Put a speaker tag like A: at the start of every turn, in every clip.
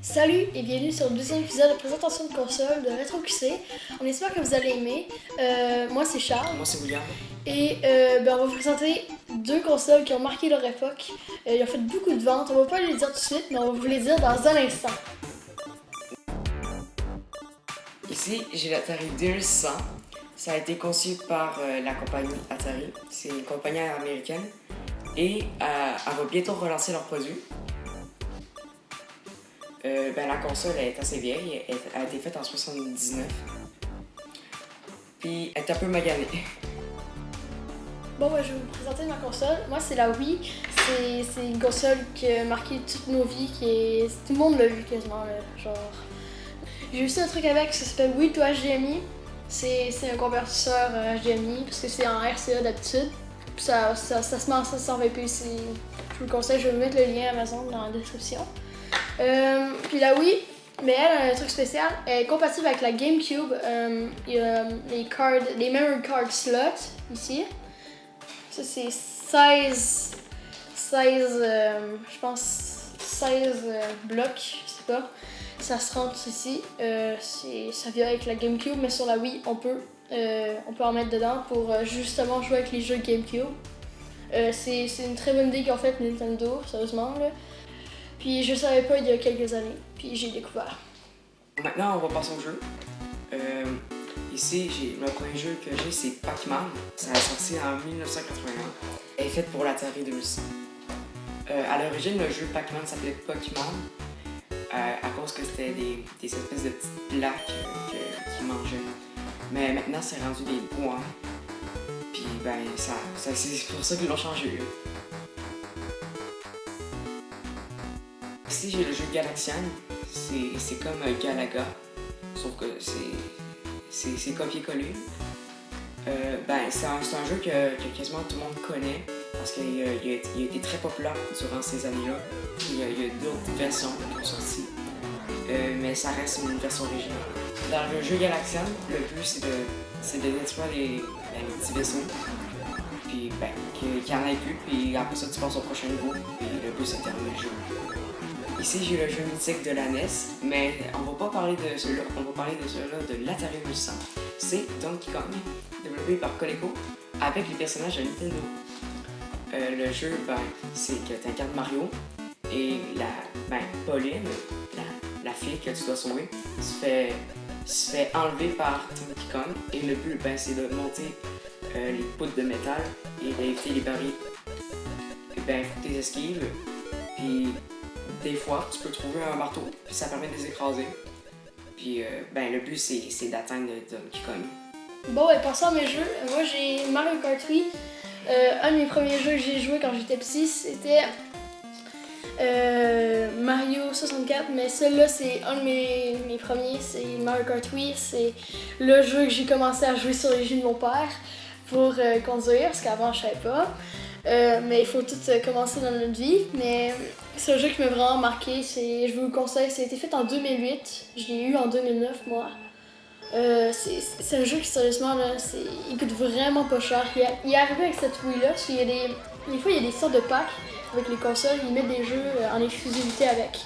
A: Salut et bienvenue sur le deuxième épisode de présentation de console de RetroQC. On espère que vous allez aimer. Moi c'est Charles.
B: Moi c'est William.
A: Et on va vous présenter deux consoles qui ont marqué leur époque. Ils ont fait beaucoup de ventes. On va pas les dire tout de suite, mais on va vous les dire dans un instant.
B: Ici j'ai l'Atari 2600. Ça a été conçu par la compagnie Atari. C'est une compagnie américaine. Et elle va bientôt relancer leurs produits. La console est assez vieille, elle a été faite en 79. Puis elle est un peu maganée.
A: Bon, je vais vous présenter ma console. Moi, c'est la Wii. C'est une console qui a marqué toutes nos vies, tout le monde l'a vu quasiment, là, genre. J'ai aussi un truc avec, ça s'appelle Wii to HDMI. C'est un convertisseur HDMI, parce que c'est en RCA d'habitude. Puis ça se met en 720p, je vous le conseille, je vais vous mettre le lien Amazon dans la description. Puis la Wii, mais elle a un truc spécial, elle est compatible avec la GameCube. Il y a les memory card slots ici. Ça c'est 16 blocs, je sais pas. Ça se rentre ici. Ça vient avec la GameCube, mais sur la Wii on peut en mettre dedans pour justement jouer avec les jeux GameCube. C'est une très bonne idée qu'en fait Nintendo, sérieusement là. Puis je savais pas il y a quelques années, puis j'ai découvert.
B: Maintenant, on va passer au jeu. Ici, le premier jeu que j'ai, c'est Pac-Man. Ça a sorti en 1981. Elle est faite pour l'Atari 2600. À l'origine, le jeu Pac-Man s'appelait Pokémon à cause que c'était des espèces de petites plaques qui mangeaient. Mais maintenant, c'est rendu des points. Puis c'est pour ça qu'ils l'ont changé. Ici, j'ai le jeu Galaxian. C'est comme Galaga, sauf que c'est copié-collé. C'est un jeu que quasiment tout le monde connaît parce qu'il a été très populaire durant ces années-là. Il y a d'autres versions qui sont sorties, mais ça reste une version originale. Dans le jeu Galaxian, le but c'est de détruire les petits vaisseaux, puis qu'il n'y en ait plus, puis après ça tu passes au prochain niveau, puis le but c'est de terminer le jeu. Ici, j'ai le jeu mythique de la NES, mais on va pas parler de celui-là, on va parler de celui-là de l'Atari 2600. C'est Donkey Kong, développé par Coleco, avec les personnages de Nintendo. Le jeu, c'est que tu incarnes Mario et Pauline, la fille que tu dois sauver, se fait enlever par Donkey Kong. Et le but, c'est de monter les poutres de métal et d'éviter les barils. Il faut que tu les esquives. Puis des fois, tu peux trouver un marteau, puis ça permet de les écraser. Puis le but, c'est d'atteindre Donkey Kong.
A: Bon, passons à mes jeux. Moi, j'ai Mario Kart Wii. Un de mes premiers jeux que j'ai joué quand j'étais petit, c'était Mario 64, mais celui-là, c'est un de mes premiers, c'est Mario Kart Wii. C'est le jeu que j'ai commencé à jouer sur les jeux de mon père pour conduire, parce qu'avant, je savais pas. Mais il faut tout commencer dans notre vie. Mais c'est un jeu qui m'a vraiment marqué. Je vous le conseille. Ça a été fait en 2008. Je l'ai eu en 2009, moi. C'est un jeu qui, sérieusement, là, il coûte vraiment pas cher. Il est arrivé avec cette Wii-là. Parce qu'il y a des fois, il y a des sortes de packs avec les consoles. Ils mettent des jeux en exclusivité avec.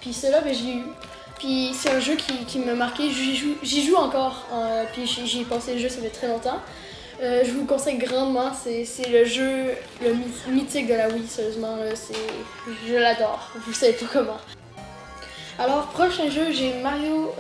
A: Puis celui-là, je l'ai eu. Puis c'est un jeu qui m'a marqué. J'y joue encore. Puis j'ai passé le jeu, ça fait très longtemps. Je vous le conseille grandement, c'est le jeu mythique de la Wii, sérieusement, là, je l'adore, vous savez pas comment. Alors, prochain jeu, j'ai Mario,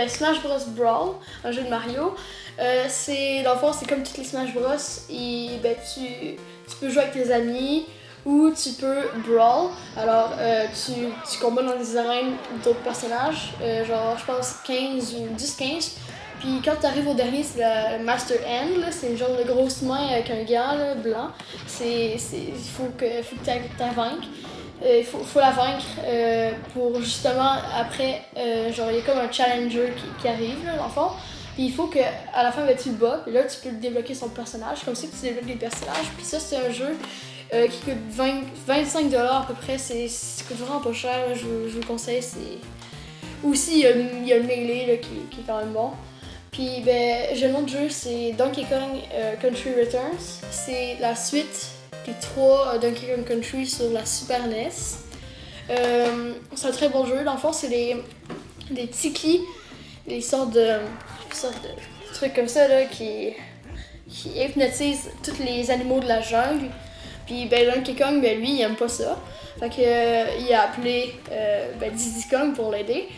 A: Smash Bros Brawl, un jeu de Mario. Dans le fond, c'est comme toutes les Smash Bros, et tu peux jouer avec tes amis ou tu peux brawl. Alors, tu combats dans des arènes d'autres personnages, genre je pense 15 ou 10-15. Puis quand tu arrives au dernier, c'est le Master Hand, c'est une genre de grosse main avec un gant là, blanc. Il faut que tu la vaincre. Il faut la vaincre pour justement, après, il y a comme un challenger qui arrive, là, dans le fond. Puis il faut qu'à la fin, tu le bats, puis là, tu peux débloquer son personnage, comme ça que tu débloques les personnages. Puis ça, c'est un jeu qui coûte 25$ à peu près, ça coûte vraiment pas cher, là, je vous le conseille. Aussi, il y a le Melee là, qui est quand même bon. Puis j'ai un autre jeu, c'est Donkey Kong Country Returns. C'est la suite des 3 Donkey Kong Country sur la Super NES. C'est un très bon jeu. Dans le fond, c'est des tikis, des sortes de trucs comme ça là, qui hypnotisent tous les animaux de la jungle. Puis ben, Donkey Kong, ben, lui, il aime pas ça. Fait que, il a appelé Diddy Kong pour l'aider.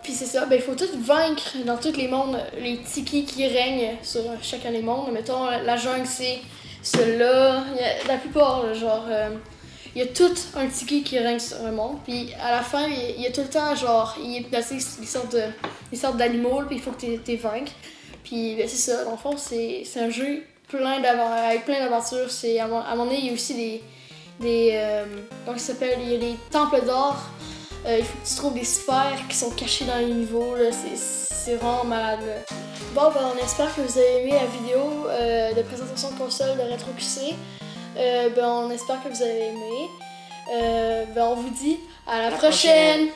A: Puis c'est ça, ben, il faut tout vaincre dans tous les mondes, les tikis qui règnent sur chacun des mondes. Mettons, la jungle, c'est celui-là. La plupart, là, genre, il y a tout un tiki qui règne sur le monde. Puis à la fin, il y a tout le temps, genre, il hypnotise des sortes d'animaux, puis il faut que tu vainques. Puis ben, c'est ça, dans le fond, c'est un jeu avec plein d'aventures. À un moment donné, il y a aussi comment ça s'appelle, il y a les temples d'or. Il faut que tu trouves des sphères qui sont cachées dans les niveaux, là. C'est vraiment malade, là. Bon, ben, on espère que vous avez aimé la vidéo de présentation de console de RetroQC. Ben, on espère que vous avez aimé. Ben, on vous dit à la prochaine.